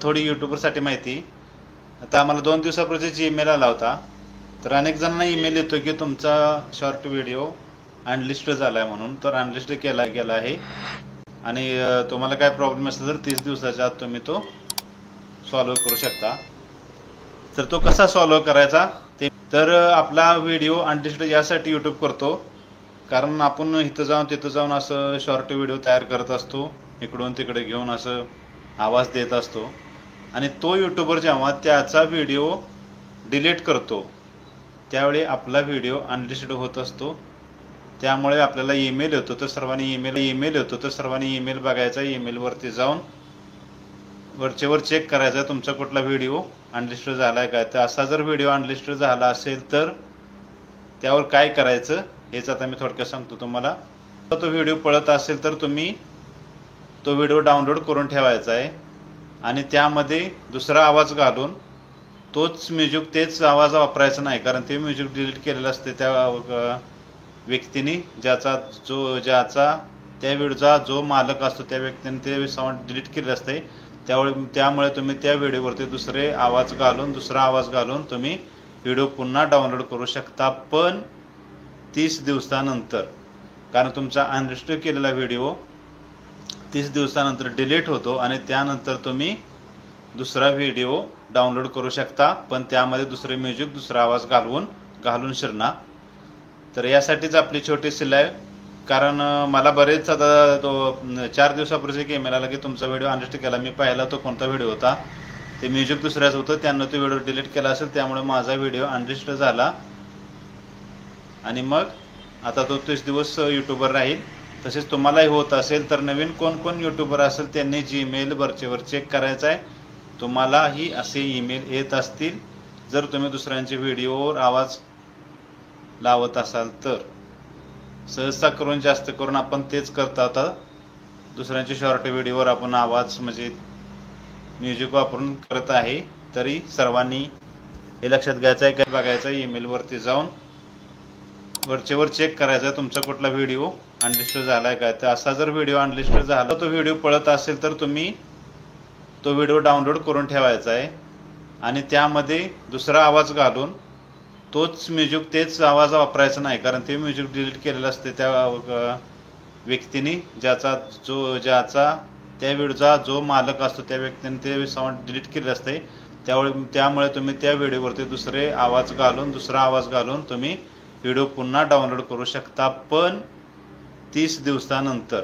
थोडी यूट्यूबरसाठी माहिती. आता आम्हाला 2 दिवसापूर्वी ईमेल आला होता. तर अनेक जणांना ईमेल येतो की तुमचा शॉर्ट व्हिडिओ अनलिस्ट झाला आहे म्हणून. तर अनलिस्ट केला गेला आहे आणि तुम्हाला काय प्रॉब्लेम असेल तर 30 दिवसाच्या आत तुम्ही तो सॉल्व्ह करू शकता. तर तो कसा सॉल्व्ह करायचा ते, तर आपला व्हिडिओ अनलिस्ट यासाठी यूट्यूब करतो कारण आपण इथं जाऊन तिथं जाऊन असं शॉर्ट व्हिडिओ तयार करत असतो, इकडून तिकडे घेऊन असं आवाज देत असतो. आणि तो यूट्यूबर जेव्हा त्याचा व्हिडिओ डिलीट करतो त्यावेळी आपला व्हिडिओ अनलिस्टेड होत असतो. त्यामुळे आपल्याला ईमेल येतो. तर सर्वांनी ईमेल बघायचा. ईमेलवरती जाऊन वरचेवर चेक करायचा तुमचा कुठला व्हिडिओ अनलिस्टेड झाला आहे काय. तर असा जर व्हिडिओ अनलिस्टेड झाला असेल तर त्यावर काय करायचं हेच आता मी थोडक्यात सांगतो तुम्हाला. तो व्हिडिओ पळत असेल तर तुम्ही तो व्हिडिओ डाउनलोड करून ठेवायचा आहे आणि त्यामध्ये दुसरा आवाज घालून तोच म्युझिक तेच आवाज वापरायचा नाही, कारण ते म्युझिक डिलीट केलेलं असते त्या व्यक्तीने, ज्याचा त्या व्हिडिओचा जो मालक असतो त्या व्यक्तीने ते साऊंड डिलीट केलेलं असते. त्यामुळे तुम्ही त्या व्हिडिओवरती दुसरा आवाज घालून तुम्ही व्हिडिओ पुन्हा डाउनलोड करू शकता, पण 30 दिवसानंतर. कारण तुमचा अनलिस्टेड केलेला व्हिडिओ 30 दिवसानंतर डिलीट होतो आणि त्यानंतर तुम्ही दुसरा व्हिडिओ डाउनलोड करू शकता, पण त्यामध्ये दुसरे म्युझिक दुसरा आवाज घालून शिरणार. तर यासाठीच आपली छोटी सिलाई. कारण मला बरेच आता 4 दिवसापूर्वी ईमेल आला की तुमचा व्हिडिओ अनलिस्ट केला. मी पाहिला तो कोणता व्हिडिओ होता, ते म्युझिक दुसऱ्याच होतं, त्यानं तो व्हिडिओ डिलीट केला असेल, त्यामुळे माझा व्हिडिओ अनलिस्ट झाला आणि मग आता तो 30 दिवस यूट्यूबवर राहील. तसेच तुम्हालाही होत असेल तर नवीन कोण यूट्यूबर असेल त्यांनी जीमेल वरचेवर चेक करायचा आहे. तुम्हालाही असे ईमेल येत असतील जर तुम्ही दुसऱ्यांच्या व्हिडिओवर आवाज लावत असाल तर. सहसा करून जास्त करून आपण तेच करतो. आता दुसऱ्यांच्या शॉर्ट व्हिडिओवर आपण आवाज म्हणजे म्युझिक वापरून करत आहे. तरी सर्वांनी हे लक्षात घ्यायचं आहे, काय बघायचं ईमेलवरती जाऊन वरचेवर चेक करायचा तुमचा कुठला व्हिडिओ अनलिस्टेड झाला आहे काय. तर असा जर व्हिडिओ अनलिस्टेड झाला तो व्हिडिओ पळत असेल तर तुम्ही तो व्हिडिओ डाउनलोड करून ठेवायचा आहे आणि त्यामध्ये दुसरा आवाज घालून तोच म्युझिक तेच आवाज वापरायचा नाही, कारण ते म्युझिक डिलीट केलेलं असते त्या व्यक्तीने, ज्याचा त्या व्हिडिओचा जो मालक असतो त्या व्यक्तीने ते साऊंड डिलीट केलेलं असते. त्यामुळे तुम्ही त्या व्हिडिओवरती दुसरा आवाज घालून तुम्ही व्हिडिओ पुन्हा डाउनलोड करू शकता, पण 30 दिवसानंतर.